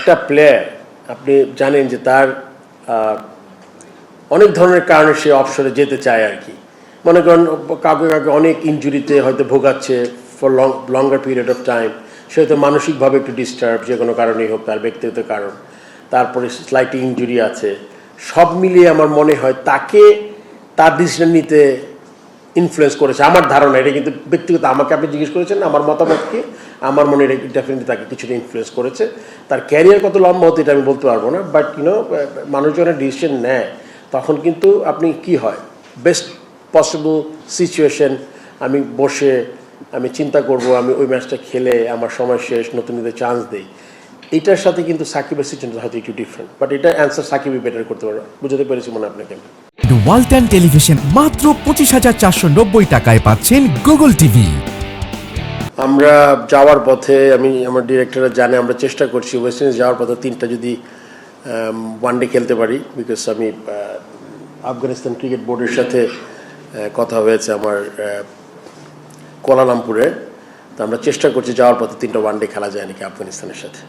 একটা প্লেয়ার আপনি জানেন যে তার অনেক ধরনের কারণে সে অবসরে যেতে চায় আর কি। মনে করেন কাউকে অনেক ইনজুরিতে হয়তো ভোগাচ্ছে for longer period of time, সে হয়তো মানসিকভাবে একটু ডিস্টার্ব, যে কোনো কারণেই হোক, তার ব্যক্তিগত কারণ, তারপরে স্লাইট ইনজুরি আছে, সব মিলিয়ে আমার মনে হয় তাকে তার ডিসিশন নিতে ইনফ্লুয়েন্স করেছে আমার ধারণা। এটা কিন্তু ব্যক্তিগত, আমাকে আপনি জিজ্ঞেস করেছেন আমার মতামত কি, আমার মনে হয় ডেফিনেটলি তাকে কিছুটা ইনফ্লুয়েন্স করেছে। তার ক্যারিয়ার কত লম্বা হতো এটা আমি বলতে পারবো না, বাট মানুষ যখন ডিসিশন নেয় তখন কিন্তু আপনি কি হয়, বেস্ট পসিবল সিচুয়েশন আমি বসে আমি চিন্তা করব, আমি ওই ম্যাচটা খেলে আমার সময় শেষ, নতুনদের চান্স দেই। এটার সাথে কিন্তু সাকিবের সিচুয়েশন হয়তো একটু ডিফারেন্ট, বাট এটা অ্যান্সার সাকিবই বেটার করতে পারবে। বুঝতে পেরেছি মনে আপনাকে। ওয়ালটন টেলিভিশন মাত্র 25,490 টাকায় পাচ্ছেন গুগল টিভি। আমরা যাওয়ার পথে, আমার ডিরেক্টররা জানে, আমরা চেষ্টা করছি ওয়েস্ট ইন্ডিজ যাওয়ার পথে 3টা যদি ওয়ানডে খেলতে পারি, বিকজ আমি আফগানিস্তান ক্রিকেট বোর্ডের সাথে কথা হয়েছে আমার কুয়ালালামপুরে, তো আমরা চেষ্টা করছি যাওয়ার পথে 3টা ওয়ানডে খেলা যায় নাকি আফগানিস্তানের সাথে।